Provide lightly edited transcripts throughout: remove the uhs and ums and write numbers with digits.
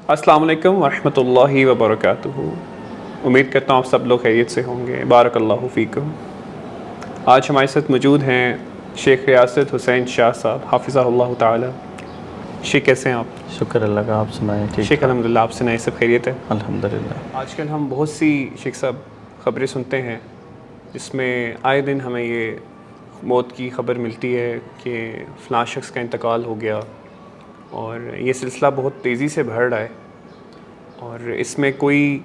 السلام علیکم ورحمۃ اللہ وبرکاتہ۔ امید کرتا ہوں آپ سب لوگ خیریت سے ہوں گے۔ بارک اللہ فیکم۔ آج ہمارے ساتھ موجود ہیں شیخ ریاست حسین شاہ صاحب حافظہ اللہ تعالی۔ شیخ کیسے ہیں آپ؟ شکر اللہ کا، آپ سنائیں؟ ٹھیک شیخ ٹھاک الحمدللہ، آپ سنائیں سب خیریت ہے؟ الحمدللہ۔ آج کل ہم بہت سی شیخ صاحب خبریں سنتے ہیں جس میں آئے دن ہمیں یہ موت کی خبر ملتی ہے کہ فلاں شخص کا انتقال ہو گیا، اور یہ سلسلہ بہت تیزی سے بڑھ رہا ہے، اور اس میں کوئی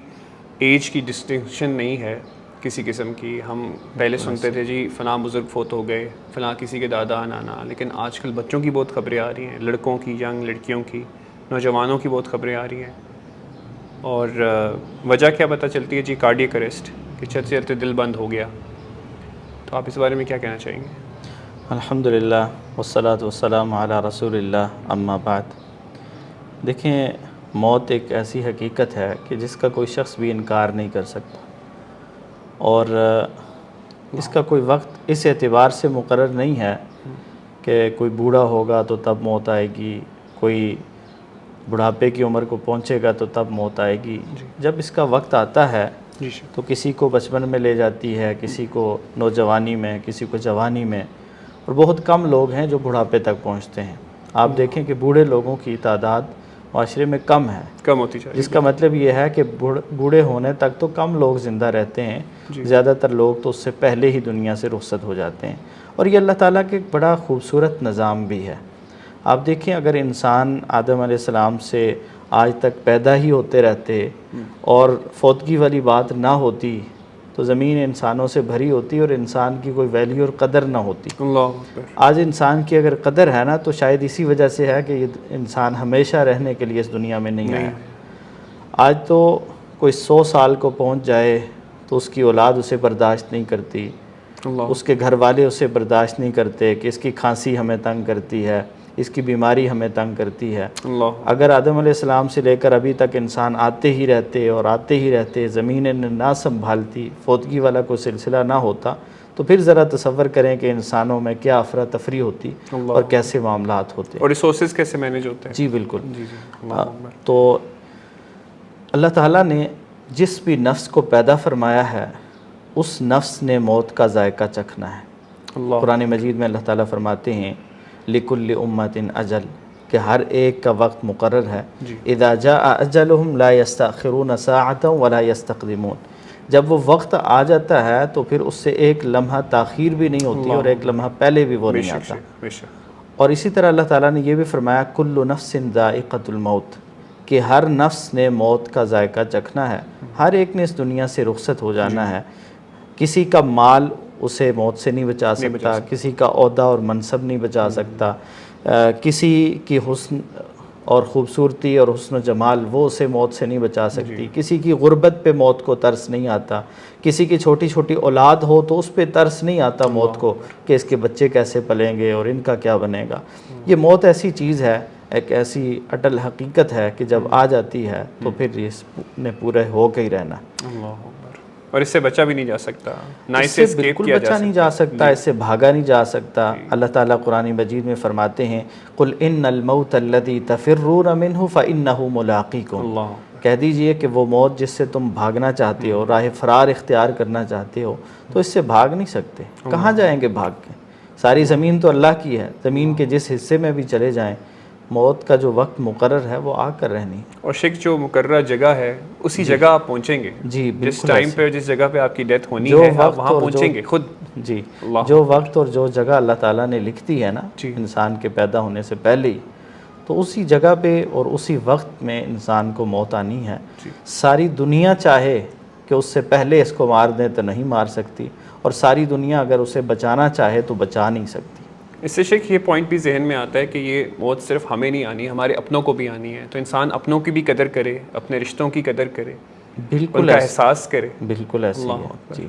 ایج کی ڈسٹنکشن نہیں ہے کسی قسم کی۔ ہم پہلے سنتے تھے جی فلاں بزرگ فوت ہو گئے، فلاں کسی کے دادا نانا، لیکن آج کل بچوں کی بہت خبریں آ رہی ہیں، لڑکوں کی، ینگ لڑکیوں کی، نوجوانوں کی بہت خبریں آ رہی ہیں۔ اور وجہ کیا پتہ چلتی ہے جی؟ کارڈیک اریسٹ، کہ چلتے چلتے دل بند ہو گیا۔ تو آپ اس بارے میں کیا کہنا چاہیں گے؟ الحمدللہ والصلاۃ والسلام علی رسول اللہ، اما بعد۔ دیکھیں، موت ایک ایسی حقیقت ہے کہ جس کا کوئی شخص بھی انکار نہیں کر سکتا، اور اس کا کوئی وقت اس اعتبار سے مقرر نہیں ہے کہ کوئی بوڑھا ہوگا تو تب موت آئے گی، کوئی بڑھاپے کی عمر کو پہنچے گا تو تب موت آئے گی۔ جب اس کا وقت آتا ہے جی تو کسی کو بچپن میں لے جاتی ہے، کسی کو نوجوانی میں، کسی کو جوانی میں، اور بہت کم لوگ ہیں جو بڑھاپے تک پہنچتے ہیں۔ آپ دیکھیں کہ بوڑھے لوگوں کی تعداد معاشرے میں کم ہے، کم ہوتی جا رہی جس کا مطلب یہ ہے کہ بوڑھے ہونے تک تو کم لوگ زندہ رہتے ہیں، زیادہ تر لوگ تو اس سے پہلے ہی دنیا سے رخصت ہو جاتے ہیں۔ اور یہ اللہ تعالیٰ کے ایک بڑا خوبصورت نظام بھی ہے۔ آپ دیکھیں، اگر انسان آدم علیہ السلام سے آج تک پیدا ہی ہوتے رہتے اور فوتگی والی بات نہ ہوتی تو زمین انسانوں سے بھری ہوتی اور انسان کی کوئی ویلیو اور قدر نہ ہوتی۔ اللہ اکبر۔ آج انسان کی اگر قدر ہے نا تو شاید اسی وجہ سے ہے کہ یہ انسان ہمیشہ رہنے کے لیے اس دنیا میں نہیں آیا۔ آج تو کوئی 100 سال کو پہنچ جائے تو اس کی اولاد اسے برداشت نہیں کرتی، اس کے گھر والے اسے برداشت نہیں کرتے کہ اس کی کھانسی ہمیں تنگ کرتی ہے، اس کی بیماری ہمیں تنگ کرتی ہے۔ اگر آدم علیہ السلام سے لے کر ابھی تک انسان آتے ہی رہتے، زمینیں نہ سنبھالتی، فوتگی والا کوئی سلسلہ نہ ہوتا، تو پھر ذرا تصور کریں کہ انسانوں میں کیا افراتفری ہوتی اور کیسے معاملات ہوتے، اور ریسورسز کیسے مینیج ہوتے ہیں۔ جی بالکل۔ جی جی، اللہ اکبر۔ تو اللہ تعالیٰ نے جس بھی نفس کو پیدا فرمایا ہے اس نفس نے موت کا ذائقہ چکھنا ہے۔ قرآن مجید میں اللہ تعالیٰ فرماتے ہیں لِكُلِّ أُمَّةٍ أَجَلٌ، کہ ہر ایک کا وقت مقرر ہے۔ اِذَا جَاءَ أَجَلُهُمْ لَا يَسْتَأْخِرُونَ سَاعَةً وَلَا يَسْتَقْدِمُونَ، جب وہ وقت آ جاتا ہے تو پھر اس سے ایک لمحہ تاخیر بھی نہیں ہوتی اور ایک لمحہ پہلے بھی وہ نہیں آتا۔ اور اسی طرح اللہ تعالیٰ نے یہ بھی فرمایا كُلُّ نَفْسٍ ذَائِقَةُ الْمَوْتِ، کہ ہر نفس نے موت کا ذائقہ چکھنا ہے، ہر ایک نے اس دنیا سے رخصت ہو جانا ہے۔ کسی کا مال اسے موت سے نہیں بچا سکتا، کسی کا عہدہ اور منصب نہیں بچا سکتا، کسی کی حسن اور خوبصورتی اور حسن و جمال وہ اسے موت سے نہیں بچا سکتی، کسی کی غربت پہ موت کو ترس نہیں آتا، کسی کی چھوٹی چھوٹی اولاد ہو تو اس پہ ترس نہیں آتا موت کو کہ اس کے بچے کیسے پلیں گے اور ان کا کیا بنے گا۔ یہ موت ایسی چیز ہے، ایک ایسی اٹل حقیقت ہے کہ جب آ جاتی ہے تو پھر اس نے پورے ہو کے ہی رہنا۔ اللہ اکبر۔ اور اس سے بچا بھی نہیں جا سکتا، نہ اس سے بالکل بچا نہیں جا سکتا، اس سے بھاگا نہیں جا سکتا۔ اللہ تعالیٰ قرآن مجید میں فرماتے ہیں قُلْ إِنَّ الْمَوْتَ الَّذِي تَفِرُّونَ مِنْهُ فَإِنَّهُ مُلَاقِيكُمْ، کہہ دیجئے کہ وہ موت جس سے تم بھاگنا چاہتے ہو، راہ فرار اختیار کرنا چاہتے ہو، تو اس سے بھاگ نہیں سکتے۔ کہاں جائیں گے بھاگ کے؟ ساری زمین تو اللہ کی ہے، زمین کے جس حصے میں بھی چلے جائیں، موت کا جو وقت مقرر ہے وہ آ کر رہنی ہے۔ اور شیخ جو مقررہ جگہ ہے اسی جگہ آپ پہنچیں گے، جی جس ٹائم پہ جس جگہ پہ آپ کی ڈیتھ ہونی ہے آپ وہاں پہنچیں گے خود۔ جی، جو وقت اور جو جگہ اللہ تعالیٰ نے لکھ دی ہے نا انسان کے پیدا ہونے سے پہلے ہی، تو اسی جگہ پہ اور اسی وقت میں انسان کو موت آنی ہے۔ ساری دنیا چاہے کہ اس سے پہلے اس کو مار دیں تو نہیں مار سکتی، اور ساری دنیا اگر اسے بچانا چاہے تو بچا نہیں سکتی۔ اس سے شیخ یہ پوائنٹ بھی ذہن میں آتا ہے کہ یہ موت صرف ہمیں نہیں آنی، ہمارے اپنوں کو بھی آنی ہے، تو انسان اپنوں کی بھی قدر کرے، اپنے رشتوں کی قدر کرے، بالکل ان کا احساس کرے۔ بالکل ایسی ہے جی۔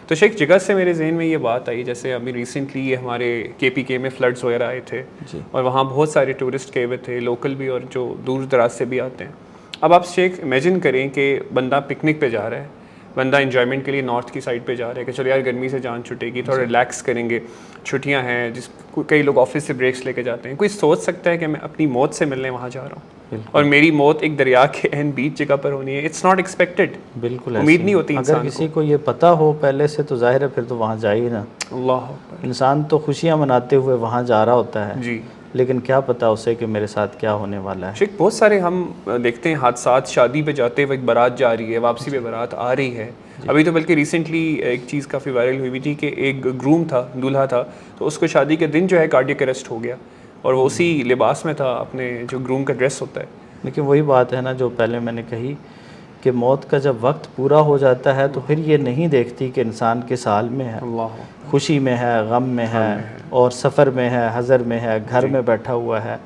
تو شیخ جگہ سے میرے ذہن میں یہ بات آئی، جیسے ابھی ریسنٹلی یہ ہمارے KPK میں فلڈز وغیرہ آئے تھے، اور وہاں بہت سارے ٹورسٹ گئے ہوئے تھے، لوکل بھی اور جو دور دراز سے بھی آتے ہیں۔ اب آپ شیخ امیجن کریں کہ بندہ پکنک پہ جا رہا ہے، بندہ انجوائمنٹ کے لیے نارتھ کی سائڈ پہ جا رہا ہے کہ چلو یار گرمی سے جان چھٹے گی, تھوڑا ریلیکس کریں گے, چھٹیاں ہیں, کئی لوگ آفس سے بریکس لے کے جاتے ہیں. کوئی سوچ سکتا ہے کہ میں اپنی موت سے ملنے وہاں جا رہا ہوں اور میری موت ایک دریا کے عین بیچ جگہ پر ہونی ہے؟ It's not expected. بالکل امید نہیں ہوتی انسان اگر کسی کو یہ پتہ ہو پہلے سے تو ظاہر ہے پھر تو وہاں جائے نا. اللہ انسان تو خوشیاں مناتے ہوئے وہاں جا رہا ہوتا ہے جی, لیکن کیا پتہ اسے کہ میرے ساتھ کیا ہونے والا ہے. شیخ بہت سارے ہم دیکھتے ہیں حادثات, شادی پہ جاتے ہوئے ایک بارات جا رہی ہے, واپسی پہ بارات آ رہی ہے. ابھی تو بلکہ ریسنٹلی ایک چیز کافی وائرل ہوئی تھی کہ ایک گروم تھا, دولہا تھا, تو اس کو شادی کے دن جو ہے کارڈیک اریسٹ ہو گیا اور وہ اسی لباس میں تھا اپنے جو گروم کا ڈریس ہوتا ہے. لیکن وہی بات ہے نا جو پہلے میں نے کہی کہ موت کا جب وقت پورا ہو جاتا ہے تو پھر یہ نہیں دیکھتی کہ انسان کس حال میں ہے, اللہ خوشی میں ہے, غم میں ہے, اور سفر میں ہے, حضر میں ہے, گھر میں بیٹھا ہوا ہے,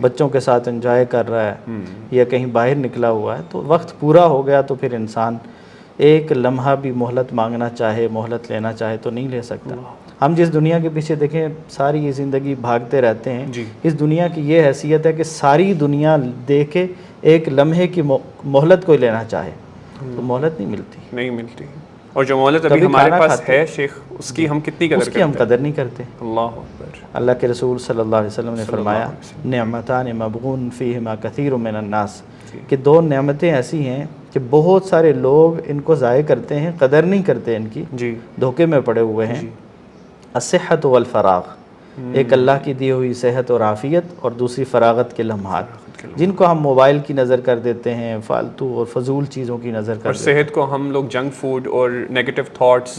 بچوں کے ساتھ انجوائے کر رہا ہے یا کہیں باہر نکلا ہوا ہے. تو وقت پورا ہو گیا تو پھر انسان ایک لمحہ بھی مہلت مانگنا چاہے, مہلت لینا چاہے تو نہیں لے سکتا. ہم جس دنیا کے پیچھے دیکھیں ساری یہ زندگی بھاگتے رہتے ہیں, اس دنیا کی یہ حیثیت ہے کہ ساری دنیا دیکھے ایک لمحے کی مہلت کوئی لینا چاہے تو مہلت نہیں ملتی. اور جو مہلت ابھی ہمارے پاس ہے شیخ, اس کی ہم کتنی قدر کرتے ہیں؟ ہم قدر نہیں کرتے. اللہ اکبر. اللہ کے رسول صلی اللہ علیہ وسلم نے فرمایا نعمتان مبغون فیہما کثیر من الناس, کہ دو نعمتیں ایسی ہیں کہ بہت سارے لوگ ان کو ضائع کرتے ہیں, قدر نہیں کرتے ان کی, دھوکے میں پڑے ہوئے ہیں. الصحت والفراغ, ایک اللہ کی دی ہوئی صحت اور عافیت, اور دوسری فراغت کے لمحات جن کو ہم موبائل کی نظر کر دیتے ہیں, فالتو اور فضول چیزوں کی نظر کر دیتے ہیں. اور صحت کو ہم لوگ جنک فوڈ اور نیگیٹو تھاٹس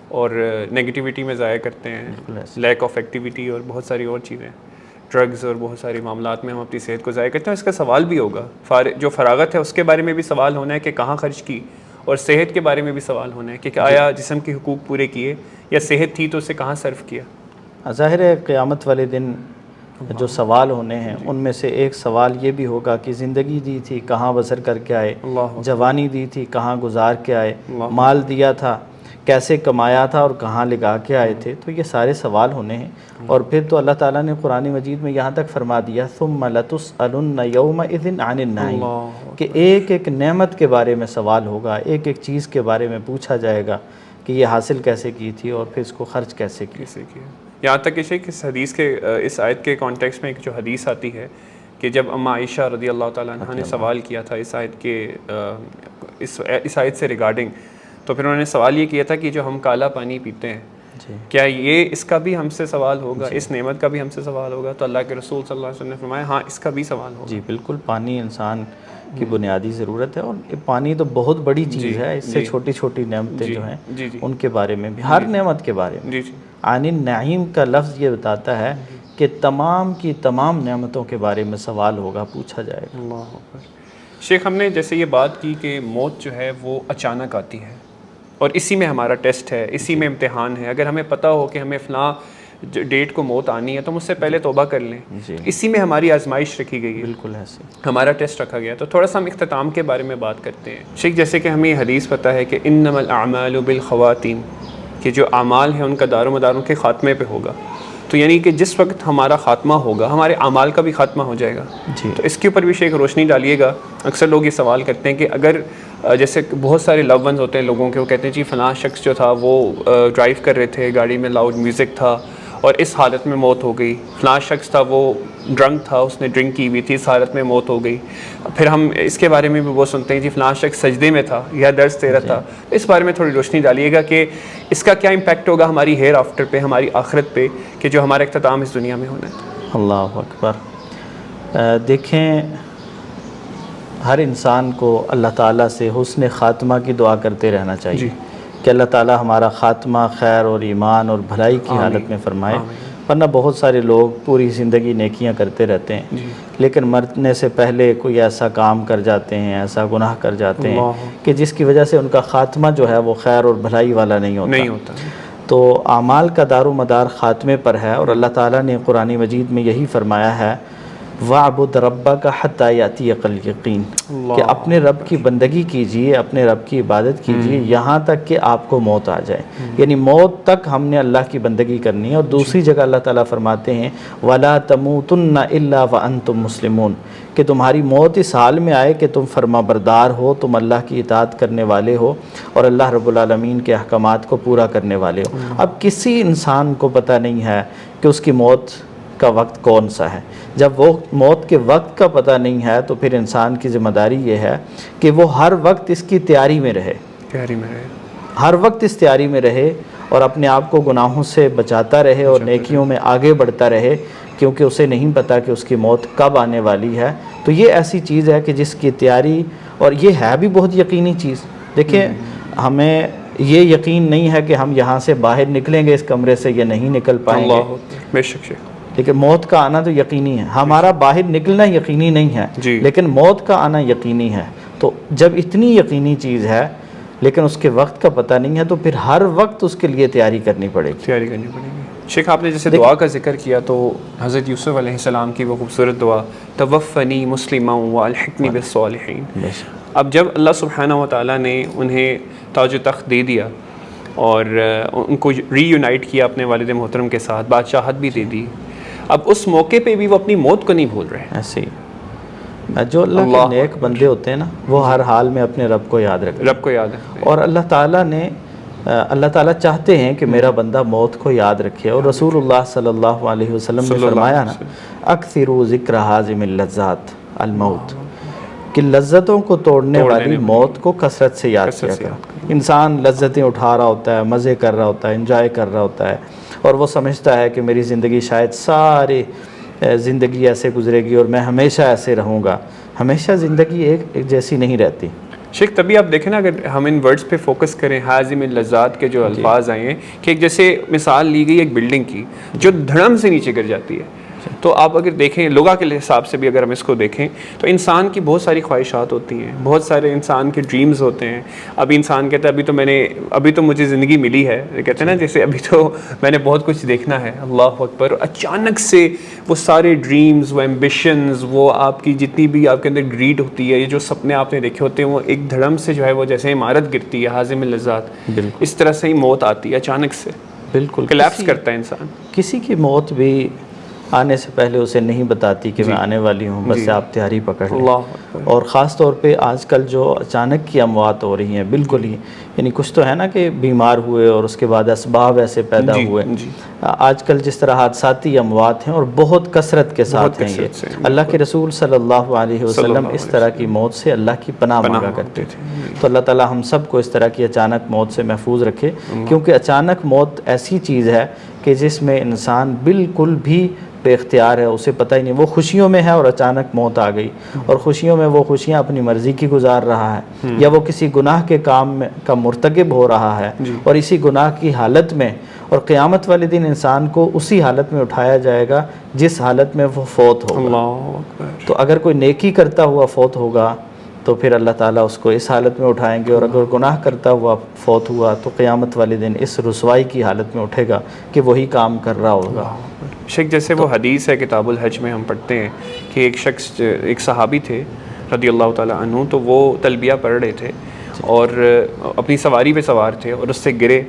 اور نیگیٹیوٹی میں ضائع کرتے ہیں, لیک آف ایکٹیویٹی اور بہت ساری اور چیزیں, ڈرگز اور بہت سارے معاملات میں ہم اپنی صحت کو ضائع کرتے ہیں. اس کا سوال بھی ہوگا, جو فراغت ہے اس کے بارے میں بھی سوال ہونا ہے کہ کہاں خرچ کی, اور صحت کے بارے میں بھی سوال ہونا ہے کہ آیا جسم کے حقوق پورے کیے, یا صحت تھی تو اسے کہاں صرف کیا. ظاہر ہے قیامت والے دن جو سوال ہونے ہیں ان میں سے ایک سوال یہ بھی ہوگا کہ زندگی دی تھی کہاں بسر کر کے آئے, جوانی دی تھی کہاں گزار کے آئے, مال دیا تھا کیسے کمایا تھا اور کہاں لگا کے آئے تھے. تو یہ سارے سوال ہونے ہیں. اور پھر تو اللہ تعالیٰ نے قرآن مجید میں یہاں تک فرما دیا ثم لتسألن یومئذ عن النعیم, کہ ایک ایک نعمت کے بارے میں سوال ہوگا, ایک ایک چیز کے بارے میں پوچھا جائے گا کہ یہ حاصل کیسے کی تھی اور پھر اس کو خرچ کیسے کیا. یہاں تک کہ شیخ اس حدیث کے اس آیت کے کانٹیکسٹ میں ایک جو حدیث آتی ہے کہ جب اماں عائشہ رضی اللہ تعالیٰ عنہ نے سوال کیا تھا اس آیت کے اس آیت سے ریگارڈنگ, تو پھر انہوں نے سوال یہ کیا تھا کہ جو ہم کالا پانی پیتے ہیں کیا یہ اس کا بھی ہم سے سوال ہوگا, اس نعمت کا بھی ہم سے سوال ہوگا؟ تو اللہ کے رسول صلی اللہ علیہ وسلم نے فرمایا ہاں اس کا بھی سوال ہوگا. جی بالکل, پانی انسان کی بنیادی ضرورت ہے, اور پانی تو بہت بڑی چیز ہے. اس سے چھوٹی چھوٹی نعمتیں جو ہیں ان کے بارے میں بھی, ہر نعمت کے بارے میں. عن النعیم کا لفظ یہ بتاتا ہے کہ تمام کی تمام نعمتوں کے بارے میں سوال ہوگا, پوچھا جائے گا. اللہ اکبر. شیخ ہم نے جیسے یہ بات کی کہ موت جو ہے وہ اچانک آتی ہے اور اسی میں ہمارا ٹیسٹ ہے, اسی میں امتحان ہے. اگر ہمیں پتہ ہو کہ ہمیں فلاں ڈیٹ کو موت آنی ہے تو مجھ سے پہلے توبہ کر لیں. اسی میں ہماری آزمائش رکھی گئی ہے, بالکل ایسے ہمارا ٹیسٹ رکھا گیا. تو تھوڑا سا ہم اختتام کے بارے میں بات کرتے ہیں. شیخ جیسے کہ ہمیں یہ حدیث پتہ ہے کہ انما الاعمال بالخواتیم, کہ جو اعمال ہیں ان کا دار و مدار ان کے خاتمے پہ ہوگا. تو یعنی کہ جس وقت ہمارا خاتمہ ہوگا ہمارے اعمال کا بھی خاتمہ ہو جائے گا. تو اس کے اوپر بھی شیخ روشنی ڈالیے گا. اکثر لوگ یہ سوال کرتے ہیں کہ اگر جیسے بہت سارے لو ونز ہوتے ہیں لوگوں کے, وہ کہتے ہیں جی فلاں شخص جو تھا وہ ڈرائیو کر رہے تھے, گاڑی میں لاؤڈ میوزک تھا اور اس حالت میں موت ہو گئی. فلاں شخص تھا وہ ڈرنک تھا, اس نے ڈرنک کی ہوئی تھی, اس حالت میں موت ہو گئی. پھر ہم اس کے بارے میں بھی وہ سنتے ہیں جی فلاں شخص سجدے میں تھا یا درس دے رہا تھا. اس بارے میں تھوڑی روشنی ڈالیے گا کہ اس کا کیا امپیکٹ ہوگا ہماری ہیئر آفٹر پہ, ہماری آخرت پہ, کہ جو ہمارا اختتام اس دنیا میں ہونا ہے. اللہ اکبر. دیکھیں ہر انسان کو اللہ تعالیٰ سے حسن خاتمہ کی دعا کرتے رہنا چاہیے کہ اللہ تعالیٰ ہمارا خاتمہ خیر اور ایمان اور بھلائی کی حالت میں فرمائے. ورنہ بہت سارے لوگ پوری زندگی نیکیاں کرتے رہتے ہیں لیکن مرنے سے پہلے کوئی ایسا کام کر جاتے ہیں, ایسا گناہ کر جاتے ہیں کہ جس کی وجہ سے ان کا خاتمہ جو ہے وہ خیر اور بھلائی والا نہیں ہوتا. تو اعمال کا دار و مدار خاتمے پر ہے, اور اللہ تعالیٰ نے قرآن مجید میں یہی فرمایا ہے وَعْبُدْ رَبَّكَ حَتَّى يَأْتِيَكَ الْيَقِينُ، کہ اپنے رب کی بندگی کیجئے، اپنے رب کی عبادت کیجئے یہاں تک کہ آپ کو موت آ جائے، یعنی موت تک ہم نے اللہ کی بندگی کرنی ہے۔ اور دوسری جگہ اللہ تعالیٰ فرماتے ہیں وَلَا تَمُوتُنَّ إِلَّا وَأَنْتُمْ مُسْلِمُونَ، کہ تمہاری موت اس حال میں آئے کہ تم فرما بردار ہو، تم اللہ کی اطاعت کرنے والے ہو اور اللہ رب العالمین کے احکامات کو پورا کرنے والے ہو۔ اب کسی انسان کو پتہ نہیں ہے کہ اس کی موت کا وقت کون سا ہے۔ جب وہ موت کے وقت کا پتہ نہیں ہے تو پھر انسان کی ذمہ داری یہ ہے کہ وہ ہر وقت اس کی تیاری میں رہے، ہر وقت اس تیاری میں رہے اور اپنے آپ کو گناہوں سے بچاتا رہے اور نیکیوں میں آگے بڑھتا رہے، کیونکہ اسے نہیں پتہ کہ اس کی موت کب آنے والی ہے۔ تو یہ ایسی چیز ہے کہ جس کی تیاری، اور یہ ہے بھی بہت یقینی چیز۔ دیکھیں ہمیں یہ یقین نہیں ہے کہ ہم یہاں سے باہر نکلیں گے اس کمرے سے یا نہیں نکل پائیں گے، بے شک، لیکن موت کا آنا تو یقینی ہے۔ ہمارا باہر نکلنا یقینی نہیں ہے لیکن موت کا آنا یقینی ہے۔ تو جب اتنی یقینی چیز ہے لیکن اس کے وقت کا پتہ نہیں ہے تو پھر ہر وقت اس کے لیے تیاری کرنی پڑے گی۔ شیخ آپ نے جیسے دعا کا ذکر کیا تو حضرت یوسف علیہ السلام کی وہ خوبصورت دعا توفنی مسلما والحقنی بالصالحین، اب جب اللہ سبحانہ و تعالیٰ نے انہیں تاج و تخت دے دیا اور ان کو ری یونائٹ کیا اپنے والد محترم کے ساتھ، بادشاہت بھی دے دی، اب اس موقع پہ بھی وہ اپنی موت کو نہیں بھول رہے۔ ایسے ہی جو اللہ کے نیک بندے ہوتے ہیں نا وہ ہر حال میں اپنے رب کو یاد رکھتے ہیں، اور اللہ تعالیٰ چاہتے ہیں کہ میرا بندہ موت کو یاد رکھے۔ اور رسول اللہ صلی اللہ علیہ وسلم نے فرمایا نا اکثروا ذکر حازم اللذات الموت، کہ لذتوں کو توڑنے والی موت کو کثرت سے یاد کیا کرو۔ انسان لذتیں اٹھا رہا ہوتا ہے، مزے کر رہا ہوتا ہے، انجوائے کر رہا ہوتا ہے، اور وہ سمجھتا ہے کہ میری زندگی شاید ساری زندگی ایسے گزرے گی اور میں ہمیشہ ایسے رہوں گا۔ ہمیشہ زندگی ایک جیسی نہیں رہتی۔ شیخ تبھی آپ دیکھیں نا، اگر ہم ان ورڈز پہ فوکس کریں، حازم اللذات کے جو الفاظ آئے ہیں کہ ایک جیسے مثال لی گئی ایک بلڈنگ کی جو دھڑم سے نیچے گر جاتی ہے، تو آپ اگر دیکھیں لوگا کے حساب سے بھی اگر ہم اس کو دیکھیں تو انسان کی بہت ساری خواہشات ہوتی ہیں، بہت سارے انسان کے ڈریمز ہوتے ہیں۔ ابھی انسان کہتا ہے ابھی تو مجھے زندگی ملی ہے، کہتے ہیں نا جیسے ابھی تو میں نے بہت کچھ دیکھنا ہے، اللہ اکبر، اچانک سے وہ سارے ڈریمز، وہ ایمبیشنز، وہ آپ کی جتنی بھی آپ کے اندر گریڈ ہوتی ہے، یہ جو سپنے آپ نے دیکھے ہوتے ہیں، وہ ایک دھڑم سے جو ہے وہ جیسے عمارت گرتی ہے، حازم اللذات، اس طرح سے ہی موت آتی ہے اچانک سے، بالکل کلیپس کرتا ہے انسان۔ کسی کی موت بھی آنے سے پہلے اسے نہیں بتاتی کہ میں آنے والی ہوں، بس آپ تیاری پکڑ لیں۔ اور خاص طور پہ آج کل جو اچانک کی اموات ہو رہی ہیں، بالکل ہی یعنی کچھ تو ہے نا کہ بیمار ہوئے اور اس کے بعد اسباب ایسے پیدا ہوئے۔ آج کل جس طرح حادثاتی اموات ہیں اور بہت کثرت کے ساتھ ہیں، یہ اللہ کے رسول صلی اللہ علیہ وسلم اس طرح کی موت سے اللہ کی پناہ مانگا کرتے تھے۔ تو اللہ تعالیٰ ہم سب کو اس طرح کی اچانک موت سے محفوظ رکھے، کیونکہ اچانک موت ایسی چیز ہے کہ جس میں انسان بالکل بھی بے اختیار ہے، اسے پتہ ہی نہیں، وہ خوشیوں میں ہے اور اچانک موت آ گئی، اور خوشیوں میں وہ خوشیاں اپنی مرضی کی گزار رہا ہے، یا وہ کسی گناہ کے کام کا مرتکب ہو رہا ہے اور اسی گناہ کی حالت میں، اور قیامت والے دن انسان کو اسی حالت میں اٹھایا جائے گا جس حالت میں وہ فوت ہوگا۔ تو اگر کوئی نیکی کرتا ہوا فوت ہوگا تو پھر اللہ تعالیٰ اس کو اس حالت میں اٹھائیں گے، اور اگر گناہ کرتا ہوا فوت ہوا تو قیامت والے دن اس رسوائی کی حالت میں اٹھے گا کہ وہی کام کر رہا ہوگا۔ شیخ جیسے وہ حدیث ہے کتاب الحج میں ہم پڑھتے ہیں کہ ایک شخص، ایک صحابی تھے رضی اللہ تعالیٰ عنہ، تو وہ تلبیہ پڑھ رہے تھے اور اپنی سواری پہ سوار تھے اور اس سے گرے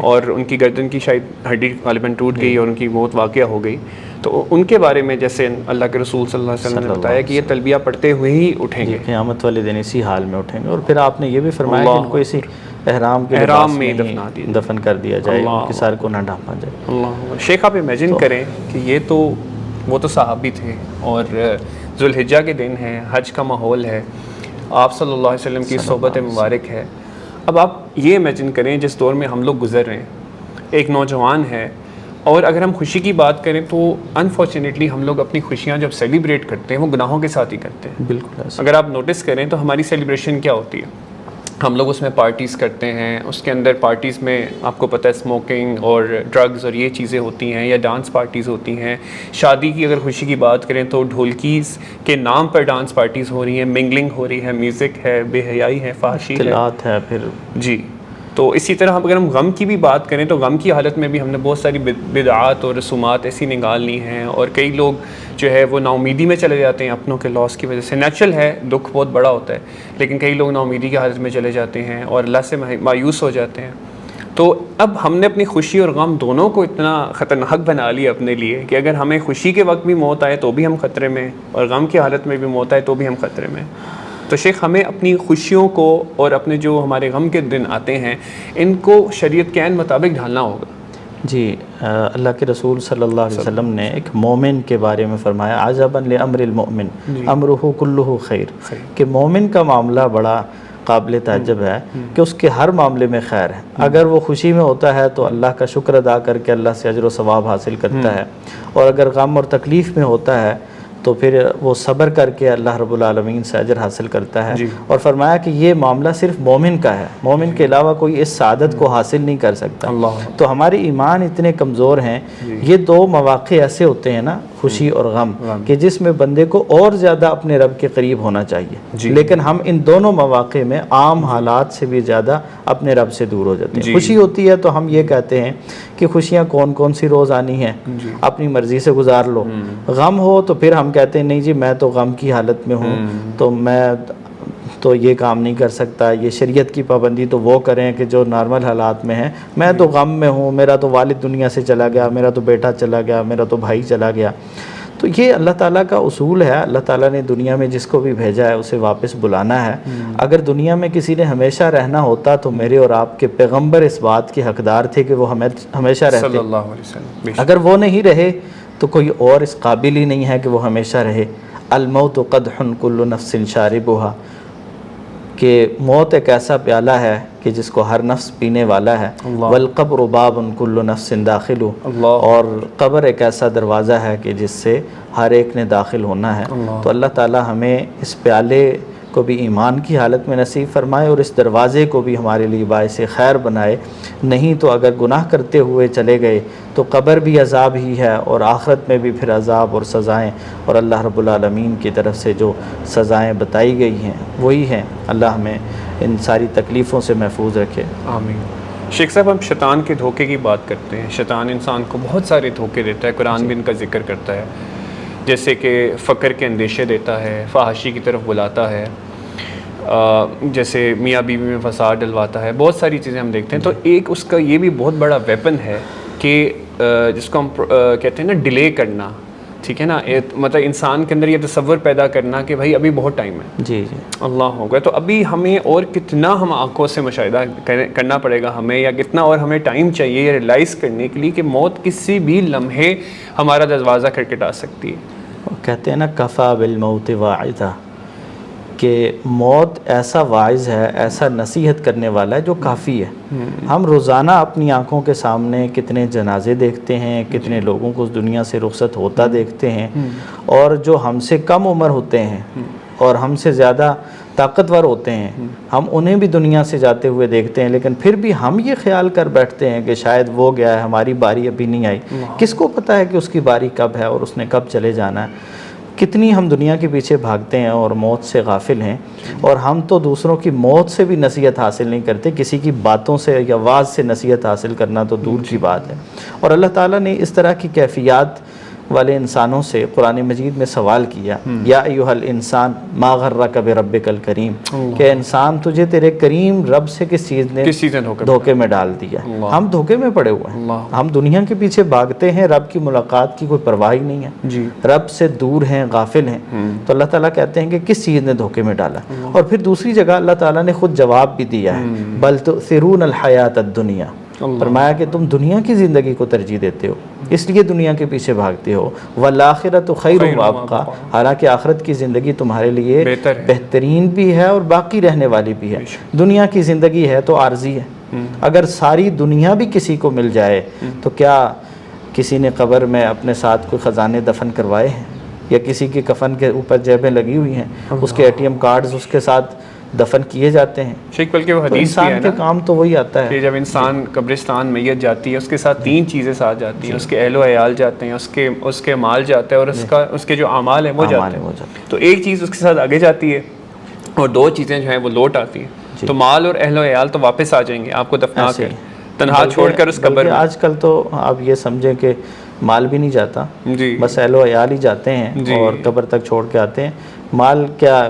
اور ان کی گردن کی شاید ہڈی غالباً ٹوٹ گئی اور ان کی موت واقعہ ہو گئی۔ تو ان کے بارے میں جیسے اللہ کے رسول صلی اللہ علیہ وسلم نے بتایا کہ یہ تلبیہ پڑھتے ہوئے ہی اٹھیں گے، قیامت والے دن اسی حال میں اٹھیں گے۔ اور پھر آپ نے یہ بھی فرمایا کہ ان کو اسی احرام کے لباس میں دفن کر دیا جائے، ان کے سر کو نہ ڈھانپا جائے۔ اللہ شیخ آپ امیجن کریں کہ یہ تو وہ تو صحابی تھے اور ذوالحجہ کے دن ہے، حج کا ماحول ہے، آپ صلی اللہ علیہ وسلم کی صحبت مبارک ہے۔ اب آپ یہ امیجن کریں جس دور میں ہم لوگ گزر رہے ہیں، ایک نوجوان ہے، اور اگر ہم خوشی کی بات کریں تو انفارچونیٹلی ہم لوگ اپنی خوشیاں جب سیلیبریٹ کرتے ہیں وہ گناہوں کے ساتھ ہی کرتے ہیں۔ بالکل اگر آپ نوٹس کریں تو ہماری سیلیبریشن کیا ہوتی ہے، ہم لوگ اس میں پارٹیز کرتے ہیں، اس کے اندر پارٹیز میں آپ کو پتہ ہے اسموکنگ اور ڈرگز اور یہ چیزیں ہوتی ہیں، یا ڈانس پارٹیز ہوتی ہیں۔ شادی کی اگر خوشی کی بات کریں تو ڈھولکیز کے نام پر ڈانس پارٹیز ہو رہی ہیں، منگلنگ ہو رہی ہے، میوزک ہے، بے حیائی ہے، فحاشی ہے، اختلاط ہے، پھر جی۔ تو اسی طرح اگر ہم غم کی بھی بات کریں تو غم کی حالت میں بھی ہم نے بہت ساری بدعات اور رسومات ایسی نکالنی ہیں، اور کئی لوگ جو ہے وہ نا امیدی میں چلے جاتے ہیں اپنوں کے لاس کی وجہ سے. نیچرل ہے، دکھ بہت بڑا ہوتا ہے، لیکن کئی لوگ نا امیدی کی حالت میں چلے جاتے ہیں اور اللہ سے مایوس ہو جاتے ہیں. تو اب ہم نے اپنی خوشی اور غم دونوں کو اتنا خطرناک بنا لیا اپنے لیے کہ اگر ہمیں خوشی کے وقت بھی موت آئے تو بھی ہم خطرے میں، اور غم کی حالت میں بھی موت آئے تو بھی ہم خطرے میں. تو شیخ ہمیں اپنی خوشیوں کو اور اپنے جو ہمارے غم کے دن آتے ہیں ان کو شریعت کے عین مطابق ڈھالنا ہوگا. جی، اللہ کے رسول صلی اللہ علیہ وسلم نے ایک مومن کے بارے میں فرمایا عجبا لامر المؤمن امرہ کلہ خیر، کہ مومن کا معاملہ بڑا قابل تعجب ہے کہ اس کے ہر معاملے میں خیر ہے. اگر وہ خوشی میں ہوتا ہے تو اللہ کا شکر ادا کر کے اللہ سے اجر و ثواب حاصل کرتا ہے، اور اگر غم اور تکلیف میں ہوتا ہے تو پھر وہ صبر کر کے اللہ رب العالمین سے اجر حاصل کرتا ہے. اور فرمایا کہ یہ معاملہ صرف مومن کا ہے، مومن کے علاوہ کوئی اس سعادت کو حاصل نہیں کر سکتا. تو ہمارے ایمان اتنے کمزور ہیں. یہ دو مواقع ایسے ہوتے ہیں نا، خوشی اور غم، کہ جس میں بندے کو اور زیادہ اپنے رب کے قریب ہونا چاہیے، لیکن ہم ان دونوں مواقع میں عام حالات سے بھی زیادہ اپنے رب سے دور ہو جاتے ہیں. خوشی ہوتی ہے تو ہم یہ کہتے ہیں کہ خوشیاں کون کون سی روز آنی ہیں، اپنی مرضی سے گزار لو. غم ہو تو پھر ہم کہتے ہیں نہیں جی میں تو غم کی حالت میں ہوں، تو میں تو یہ کام نہیں کر سکتا، یہ شریعت کی پابندی تو وہ کریں کہ جو نارمل حالات میں ہیں. میں تو غم میں ہوں، میرا تو والد دنیا سے چلا گیا، میرا تو بیٹا چلا گیا، میرا تو بھائی چلا گیا. تو یہ اللہ تعالیٰ کا اصول ہے. اللہ تعالیٰ نے دنیا میں جس کو بھی بھیجا ہے اسے واپس بلانا ہے. اگر دنیا میں کسی نے ہمیشہ رہنا ہوتا تو میرے اور آپ کے پیغمبر اس بات کے حقدار تھے کہ وہ ہمیشہ رہتے. صلی اللہ علیہ وسلم. اگر وہ نہیں رہے تو کوئی اور اس قابل ہی نہیں ہے کہ وہ ہمیشہ رہے. الموت قدح کل نفس شاربها، کہ موت ایک ایسا پیالہ ہے کہ جس کو ہر نفس پینے والا ہے. والقبر باب کل نفس داخل، اور قبر ایک ایسا دروازہ ہے کہ جس سے ہر ایک نے داخل ہونا ہے. تو اللہ تعالی ہمیں اس پیالے کو بھی ایمان کی حالت میں نصیب فرمائے اور اس دروازے کو بھی ہمارے لیے باعث خیر بنائے. نہیں تو اگر گناہ کرتے ہوئے چلے گئے تو قبر بھی عذاب ہی ہے، اور آخرت میں بھی پھر عذاب اور سزائیں، اور اللہ رب العالمین کی طرف سے جو سزائیں بتائی گئی ہیں وہی ہیں. اللہ ہمیں ان ساری تکلیفوں سے محفوظ رکھے. آمین. شیخ صاحب ہم شیطان کے دھوکے کی بات کرتے ہیں. شیطان انسان کو بہت سارے دھوکے دیتا ہے، قرآن بھی ان کا ذکر کرتا ہے، جیسے کہ فقر کے اندیشے دیتا ہے، فحاشی کی طرف بلاتا ہے، جیسے میاں بیوی میں فساد ڈلواتا ہے. بہت ساری چیزیں ہم دیکھتے ہیں. تو ایک اس کا یہ بھی بہت بڑا ویپن ہے کہ جس کو ہم کہتے ہیں نا ڈیلے کرنا، ٹھیک ہے نا، مطلب انسان کے اندر یہ تصور پیدا کرنا کہ بھائی ابھی بہت ٹائم ہے. جی جی اللہ ہوگا. تو ابھی ہمیں اور کتنا ہم آنکھوں سے مشاہدہ کرنا پڑے گا ہمیں، یا کتنا اور ہمیں ٹائم چاہیے یہ ریلائز کرنے کے لیے کہ موت کسی بھی لمحے ہمارا دروازہ کھٹکھٹا سکتی ہے. کہتے ہیں نا کفا بالموت واعظا، کہ موت ایسا واعظ ہے، ایسا نصیحت کرنے والا ہے جو کافی ہے. ہم روزانہ اپنی آنکھوں کے سامنے کتنے جنازے دیکھتے ہیں، کتنے لوگوں کو اس دنیا سے رخصت ہوتا دیکھتے ہیں، اور جو ہم سے کم عمر ہوتے ہیں اور ہم سے زیادہ طاقتور ہوتے ہیں، ہم انہیں بھی دنیا سے جاتے ہوئے دیکھتے ہیں، لیکن پھر بھی ہم یہ خیال کر بیٹھتے ہیں کہ شاید وہ گیا ہے، ہماری باری ابھی نہیں آئی. کس کو پتہ ہے کہ اس کی باری کب ہے اور اس نے کب چلے جانا ہے. کتنی ہم دنیا کے پیچھے بھاگتے ہیں اور موت سے غافل ہیں. اور ہم تو دوسروں کی موت سے بھی نصیحت حاصل نہیں کرتے، کسی کی باتوں سے یا واعظ سے نصیحت حاصل کرنا تو دور کی بات ہے. اور اللہ تعالیٰ نے اس طرح کی کیفیات والے انسانوں سے قرآن مجید میں سوال کیا، یا ایھا الانسان ما غرک بربک الکریم، کہ انسان تجھے تیرے کریم رب سے کس چیز نے دھوکے میں ڈال دیا. ہم دھوکے میں پڑے ہوئے ہیں. ہم دنیا کے پیچھے بھاگتے ہیں، رب کی ملاقات کی کوئی پرواہ ہی نہیں ہے، رب سے دور ہیں، غافل ہیں. تو اللہ تعالیٰ کہتے ہیں کہ کس چیز نے دھوکے میں ڈالا. اور پھر دوسری جگہ اللہ تعالیٰ نے خود جواب بھی دیا ہے، بل تؤثرون الحیات الدنیا، فرمایا کہ تم دنیا کی زندگی کو ترجیح دیتے ہو، اس لیے دنیا کے پیچھے بھاگتے ہو. والآخرۃ خیر وابقیٰ، حالانکہ آخرت کی زندگی تمہارے لیے بہترین بھی ہے اور باقی رہنے والی بھی ہے. دنیا کی زندگی ہے تو عارضی ہے. اگر ساری دنیا بھی کسی کو مل جائے تو کیا کسی نے قبر میں اپنے ساتھ کوئی خزانے دفن کروائے ہیں، یا کسی کے کفن کے اوپر جیبیں لگی ہوئی ہیں، اس کے ATM کارڈز اس کے ساتھ دفن کیے جاتے ہیں. شیخ بلکہ وہ حدیث بھی ہے نا، کام تو وہی آتا ہے کہ جب انسان قبرستان میت جاتی ہے اس کے ساتھ 3 چیزیں ساتھ جاتی ہیں، اس کے اہل و عیال جاتے ہیں، اس کے مال جاتا ہے، اور اس کے جو اعمال ہیں وہ جاتے ہیں. تو ایک چیز اس کے ساتھ آگے جاتی ہے اور 2 چیزیں جو ہیں وہ لوٹ آتی ہیں. تو مال اور اہل و عیال تو واپس آ جائیں گے آپ کو دفنا کر، تنہا چھوڑ کر اس قبر میں۔ آج کل تو آپ یہ سمجھیں کہ مال بھی نہیں جاتا، بس اہل و عیال ہی جاتے ہیں اور قبر تک چھوڑ کے آتے ہیں۔ مال کیا،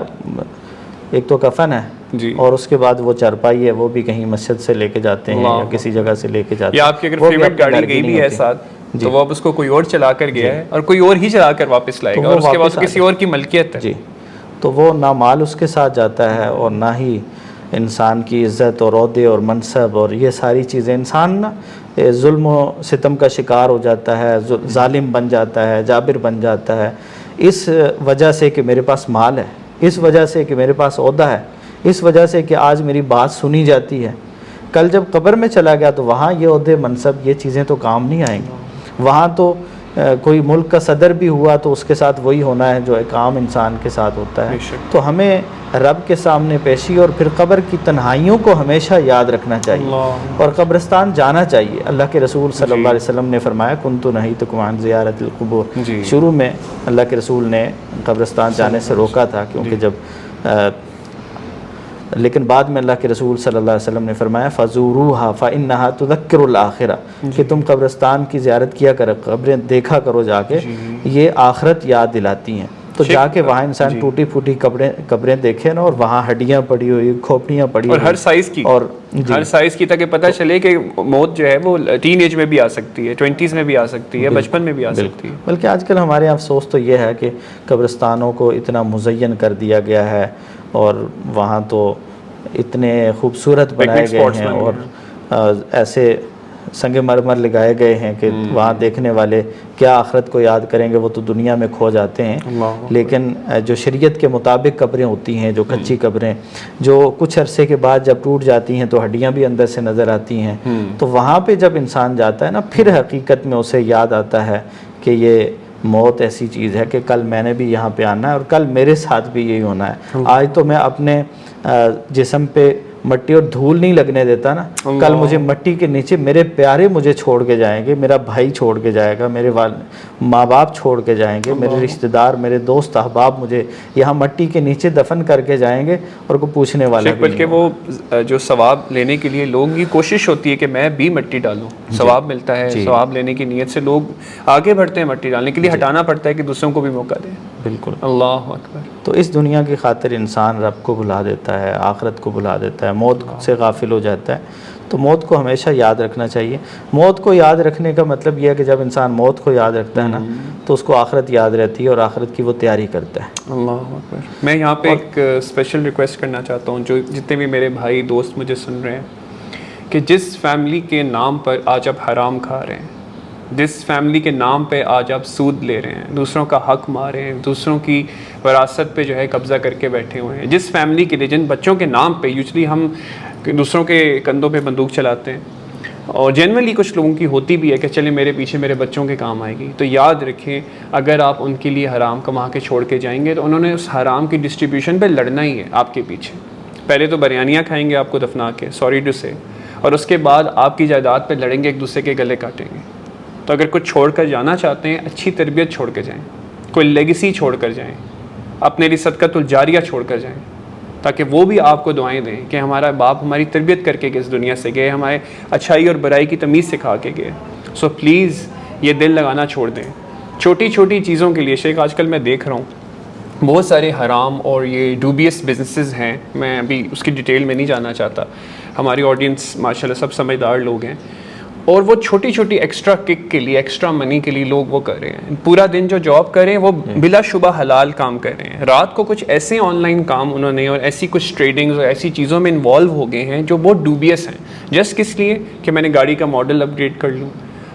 ایک تو کفن ہے اور اس کے بعد وہ چارپائی ہے، وہ بھی کہیں مسجد سے لے کے جاتے ہیں یا کسی جگہ سے لے کے جاتے ہیں، یا آپ کی اگر فیورٹ گاڑی گئی بھی ہے ساتھ تو وہ اب اس کو کوئی اور چلا کر گیا ہے اور کوئی اور ہی چلا کر واپس لائے گا، اور اس کے بعد کسی اور کی ملکیت ہے۔ جی، تو وہ نہ مال اس کے ساتھ جاتا ہے اور نہ ہی انسان کی عزت اور عہدے اور منصب اور یہ ساری چیزیں۔ انسان نا ظلم و ستم کا شکار ہو جاتا ہے، ظالم بن جاتا ہے، جابر بن جاتا ہے، اس وجہ سے کہ میرے پاس مال ہے، اس وجہ سے کہ میرے پاس عہدہ ہے، اس وجہ سے کہ آج میری بات سنی جاتی ہے۔ کل جب قبر میں چلا گیا تو وہاں یہ عہدے منصب یہ چیزیں تو کام نہیں آئیں گی۔ وہاں تو کوئی ملک کا صدر بھی ہوا تو اس کے ساتھ وہی ہونا ہے جو ایک عام انسان کے ساتھ ہوتا ہے۔ تو ہمیں رب کے سامنے پیشی اور پھر قبر کی تنہائیوں کو ہمیشہ یاد رکھنا چاہیے اور قبرستان جانا چاہیے۔ اللہ کے رسول صلی اللہ علیہ وسلم نے فرمایا کنت نہیتکم عن زیارت القبور، شروع میں اللہ کے رسول نے قبرستان جانے سے روکا تھا کیونکہ جب لیکن بعد میں اللہ کے رسول صلی اللہ علیہ وسلم نے فرمایا فزوروها فإنها تذکر الآخرہ، کہ تم قبرستان کی زیارت کیا کرو، قبریں دیکھا کرو جا کے، یہ آخرت یاد دلاتی ہیں۔ تو جا کے وہاں انسان ٹوٹی پھوٹی قبریں دیکھے نا، اور وہاں ہڈیاں پڑی ہوئی، کھوپڑیاں پڑی ہوئی، اور ہر سائز کی، اور ہر سائز کی، تاکہ پتہ چلے کہ موت جو ہے وہ ٹین ایج میں بھی آ سکتی ہے، 20s میں بھی آ سکتی ہے، بچپن میں بھی آ سکتی ہے۔ بلکہ آج کل ہمارے افسوس تو یہ ہے کہ قبرستانوں کو اتنا مزین کر دیا گیا ہے اور وہاں تو اتنے خوبصورت بنائے گئے ہیں اور ایسے سنگ مرمر لگائے گئے ہیں کہ وہاں دیکھنے والے کیا آخرت کو یاد کریں گے، وہ تو دنیا میں کھو جاتے ہیں۔ لیکن جو شریعت کے مطابق قبریں ہوتی ہیں، جو کچی قبریں جو کچھ عرصے کے بعد جب ٹوٹ جاتی ہیں تو ہڈیاں بھی اندر سے نظر آتی ہیں، تو وہاں پہ جب انسان جاتا ہے نا، پھر حقیقت میں اسے یاد آتا ہے کہ یہ موت ایسی چیز ہے کہ کل میں نے بھی یہاں پہ آنا ہے اور کل میرے ساتھ بھی یہی ہونا ہے۔ آج تو میں اپنے جسم پہ مٹی اور دھول نہیں لگنے دیتا نا، کل مجھے مٹی کے نیچے میرے پیارے مجھے چھوڑ کے جائیں گے، میرا بھائی چھوڑ کے جائے گا، میرے ماں باپ چھوڑ کے جائیں گے، میرے رشتہ دار، میرے دوست احباب مجھے یہاں مٹی کے نیچے دفن کر کے جائیں گے اور کوئی پوچھنے والا بھی بلکہ وہ جو ثواب لینے کے لیے لوگوں کی کوشش ہوتی ہے کہ میں بھی مٹی ڈالوں، ثواب ملتا ہے، ثواب لینے کی نیت سے لوگ آگے بڑھتے ہیں، مٹی ڈالنے کے لیے ہٹانا پڑتا ہے کہ دوسروں کو بھی موقع دیں۔ بالکل، اللہ اکبر۔ تو اس دنیا کی خاطر انسان رب کو بھلا دیتا ہے، آخرت کو بھلا دیتا ہے، موت سے غافل ہو جاتا ہے۔ تو موت کو ہمیشہ یاد رکھنا چاہیے۔ موت کو یاد رکھنے کا مطلب یہ ہے کہ جب انسان موت کو یاد رکھتا ہے نا تو اس کو آخرت یاد رہتی ہے اور آخرت کی وہ تیاری کرتا ہے۔ اللہ اکبر۔ میں یہاں پہ ایک اسپیشل ریکویسٹ کرنا چاہتا ہوں، جو جتنے بھی میرے بھائی دوست مجھے سن رہے ہیں، کہ جس فیملی کے نام پر آج آپ حرام کھا رہے ہیں، جس فیملی کے نام پہ آج آپ سود لے رہے ہیں، دوسروں کا حق مار رہے ہیں، دوسروں کی وراثت پہ جو ہے قبضہ کر کے بیٹھے ہوئے ہیں، جس فیملی کے لیے، جن بچوں کے نام پہ یوزلی ہم دوسروں کے کندھوں پہ بندوق چلاتے ہیں، اور جنرلی کچھ لوگوں کی ہوتی بھی ہے کہ چلے میرے پیچھے میرے بچوں کے کام آئے گی، تو یاد رکھیں اگر آپ ان کے لیے حرام کما کے چھوڑ کے جائیں گے تو انہوں نے اس حرام کی ڈسٹریبیوشن پہ لڑنا ہی ہے آپ کے پیچھے۔ پہلے تو بریانیاں کھائیں گے آپ کو دفنا کے، سوری ٹو سے، اور اس کے بعد آپ کی جائیداد پہ لڑیں گے، ایک دوسرے کے گلے کاٹیں گے۔ تو اگر کچھ چھوڑ کر جانا چاہتے ہیں، اچھی تربیت چھوڑ کے جائیں، کوئی لیگیسی چھوڑ کر جائیں، اپنے لیے صدقۃ الجاریہ چھوڑ کر جائیں، تاکہ وہ بھی آپ کو دعائیں دیں کہ ہمارا باپ ہماری تربیت کر کے اس دنیا سے گئے، ہمارے اچھائی اور برائی کی تمیز سکھا کے گئے۔ سو پلیز یہ دل لگانا چھوڑ دیں چھوٹی چھوٹی چیزوں کے لیے۔ شیخ آج کل میں دیکھ رہا ہوں بہت سارے حرام اور یہ ڈوبیس بزنسز ہیں، میں ابھی اس کی ڈیٹیل میں نہیں جانا چاہتا، ہماری آڈینس ماشاءاللہ سب سمجھدار لوگ ہیں، اور وہ چھوٹی چھوٹی ایکسٹرا کک کے لیے، ایکسٹرا منی کے لیے لوگ وہ کر رہے ہیں۔ پورا دن جو جاب کر رہے ہیں وہ بلا شبہ حلال کام کر رہے ہیں، رات کو کچھ ایسے آن لائن کام انہوں نے اور ایسی کچھ ٹریڈنگز اور ایسی چیزوں میں انوالو ہو گئے ہیں جو بہت ڈوبیس ہیں، جسٹ کس لیے کہ میں نے گاڑی کا ماڈل اپ گریڈ کر لوں،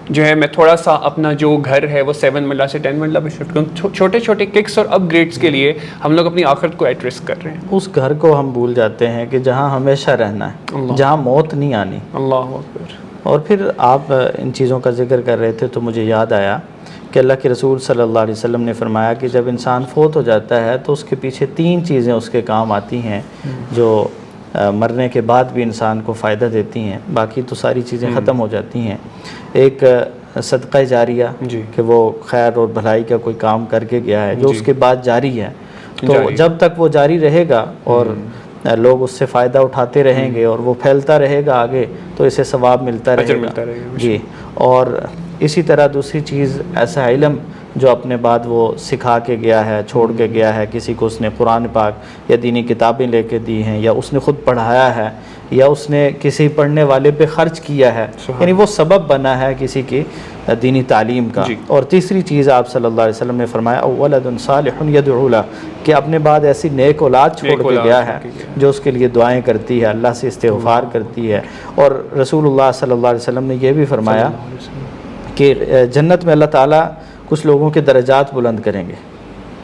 جو ہے میں تھوڑا سا اپنا جو گھر ہے وہ 7 مرلہ سے 10 مرلہ پہ شفٹ کروں۔ چھوٹے چھوٹے ککس اور اپ گریڈس کے لیے ہم لوگ اپنی آخرت کو ایٹ رسک کر رہے ہیں۔ اس گھر کو ہم بھول جاتے ہیں کہ جہاں ہمیشہ رہنا ہے، جہاں موت نہیں آنی۔ اللہ اکبر۔ اور پھر آپ ان چیزوں کا ذکر کر رہے تھے تو مجھے یاد آیا کہ اللہ کے رسول صلی اللہ علیہ وسلم نے فرمایا کہ جب انسان فوت ہو جاتا ہے تو اس کے پیچھے 3 چیزیں اس کے کام آتی ہیں جو مرنے کے بعد بھی انسان کو فائدہ دیتی ہیں، باقی تو ساری چیزیں ختم ہو جاتی ہیں۔ ایک صدقہ جاریہ کہ وہ خیر اور بھلائی کا کوئی کام کر کے گیا ہے جو اس کے بعد جاری ہے، تو جب تک وہ جاری رہے گا اور لوگ اس سے فائدہ اٹھاتے رہیں گے اور وہ پھیلتا رہے گا آگے تو اسے ثواب ملتا رہے گا جی. اور اسی طرح دوسری چیز ایسا علم جو اپنے بعد وہ سکھا کے گیا ہے، چھوڑ کے گیا ہے، کسی کو اس نے قرآن پاک یا دینی کتابیں لے کے دی ہیں، یا اس نے خود پڑھایا ہے، یا اس نے کسی پڑھنے والے پہ خرچ کیا ہے، یعنی وہ سبب بنا ہے کسی کی دینی تعلیم کا. اور تیسری چیز آپ صلی اللہ علیہ وسلم نے فرمایا اولد صالح یدعو لہ، کہ اپنے بعد ایسی نیک اولاد چھوڑ کے گیا ہے جو اس کے لیے دعائیں کرتی ہے، اللہ سے استغفار کرتی ہے. اور رسول اللہ صلی اللہ علیہ وسلم نے یہ بھی فرمایا کہ جنت میں اللہ تعالیٰ کچھ لوگوں کے درجات بلند کریں گے،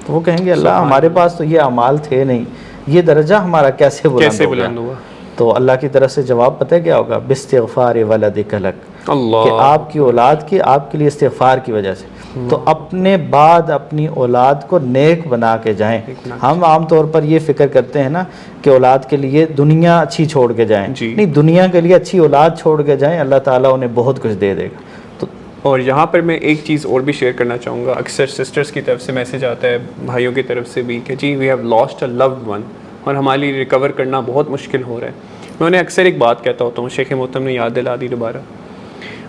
تو وہ کہیں گے اللہ ہمارے پاس تو یہ اعمال تھے نہیں، یہ درجہ ہمارا کیسے بلند ہوا؟ تو اللہ کی طرف سے جواب پتہ ہے کیا ہوگا؟ باستغفار ولدک لک، کہ آپ کی اولاد کی آپ کے لیے استغفار کی وجہ سے. تو اپنے بعد اپنی اولاد کو نیک بنا کے جائیں. ہم عام طور پر یہ فکر کرتے ہیں نا کہ اولاد کے لیے دنیا اچھی چھوڑ کے جائیں، نہیں، دنیا کے لیے اچھی اولاد چھوڑ کے جائیں، اللہ تعالیٰ انہیں بہت کچھ دے دے گا. اور یہاں پر میں ایک چیز اور بھی شیئر کرنا چاہوں گا. اکثر سسٹرز کی طرف سے میسیج آتا ہے، بھائیوں کی طرف سے بھی، کہ جی we have lost a loved one, اور ہمارے لیے ریکور کرنا بہت مشکل ہو رہا ہے. میں انہیں اکثر ایک بات کہتا ہوتا ہوں، شیخ محترم نے یاد دلا دی دوبارہ.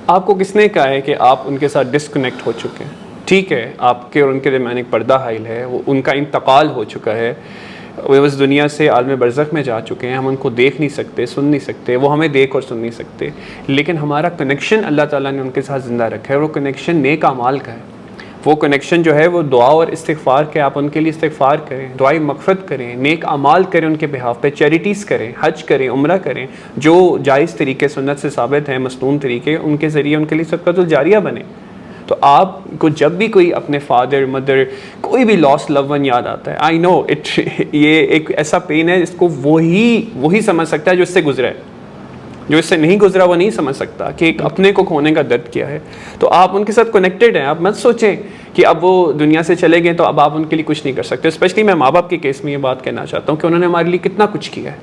آپ کو کس نے کہا ہے کہ آپ ان کے ساتھ ڈسکنیکٹ ہو چکے ہیں؟ ٹھیک ہے، آپ کے اور ان کے درمیان ایک پردہ حائل ہے، وہ ان کا انتقال ہو چکا ہے، وہ اس دنیا سے عالم برزخ میں جا چکے ہیں، ہم ان کو دیکھ نہیں سکتے، سن نہیں سکتے، وہ ہمیں دیکھ اور سن نہیں سکتے، لیکن ہمارا کنیکشن اللہ تعالیٰ نے ان کے ساتھ زندہ رکھا ہے. وہ کنیکشن نیک اعمال کا ہے، وہ کنیکشن جو ہے وہ دعا اور استغفار کے. آپ ان کے لیے استغفار کریں، دعائیں مغفرت کریں، نیک اعمال کریں ان کے بہاف پہ، چیریٹیز کریں، حج کریں، عمرہ کریں، جو جائز طریقے سنت سے ثابت ہیں، مسنون طریقے، ان کے ذریعے ان کے لیے صدقۃ الجاریہ بنے. تو آپ کو جب بھی کوئی اپنے فادر، مدر، کوئی بھی لاسٹ لو ون یاد آتا ہے، آئی نو اٹ، یہ ایک ایسا پین ہے جس کو وہی سمجھ سکتا ہے جو اس سے گزرا ہے. جو اس سے نہیں گزرا وہ نہیں سمجھ سکتا کہ ایک اپنے کو کھونے کا درد کیا ہے. تو آپ ان کے ساتھ کنیکٹڈ ہیں. آپ مت سوچیں کہ اب وہ دنیا سے چلے گئے تو اب آپ ان کے لیے کچھ نہیں کر سکتے. اسپیشلی میں ماں باپ کے کیس میں یہ بات کہنا چاہتا ہوں کہ انہوں نے ہمارے لیے کتنا کچھ کیا ہے،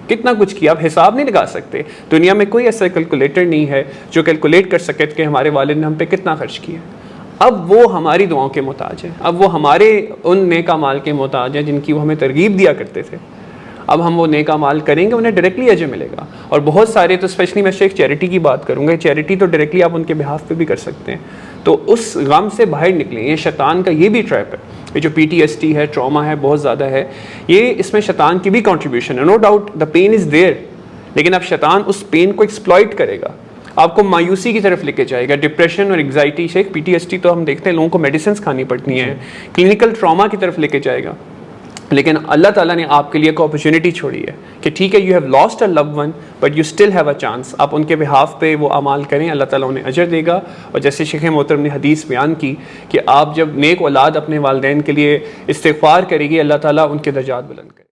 کتنا کچھ کیا، آپ حساب نہیں لگا سکتے. دنیا میں کوئی ایسا کیلکولیٹر نہیں ہے جو کیلکولیٹ کر سکے کہ ہمارے والد نے ہم پہ کتنا خرچ کیا. اب وہ ہماری دعاؤں کے محتاج ہیں، اب وہ ہمارے ان نیک اعمال کے محتاج ہیں جن کی وہ ہمیں ترغیب دیا کرتے تھے. اب ہم وہ نیک اعمال کریں گے، انہیں ڈائریکٹلی اجر ملے گا. اور بہت سارے، تو اسپیشلی میں ایک چیریٹی کی بات کروں گا، چیریٹی تو ڈائریکٹلی آپ ان کے بہاف پہ بھی کر سکتے ہیں. تو اس غم سے باہر نکلیں. یہ شیطان کا یہ بھی ٹریپ ہے، یہ جو PTSD ہے، ٹراما ہے، بہت زیادہ ہے. یہ اس میں شیطان کی بھی کنٹریبیوشن ہے، no doubt the pain is there. لیکن اب شیطان اس پین کو ایکسپلائٹ کرے گا، آپ کو مایوسی کی طرف لے کے جائے گا، ڈپریشن اور انگزائٹی سے. PTSD تو ہم دیکھتے ہیں لوگوں کو میڈیسنس کھانی پڑتی ہیں، کلینکل ٹراما کی طرف لے کے جائے گا. لیکن اللہ تعالیٰ نے آپ کے لیے ایک اپرچونٹی چھوڑی ہے کہ ٹھیک ہے، you have lost a loved one but you still have a chance. آپ ان کے بہاف پہ وہ اعمال کریں، اللہ تعالیٰ انہیں اجر دے گا. اور جیسے شیخ محترم نے حدیث بیان کی کہ آپ جب نیک اولاد اپنے والدین کے لیے استغفار کرے گی، اللہ تعالیٰ ان کے درجات بلند کرے.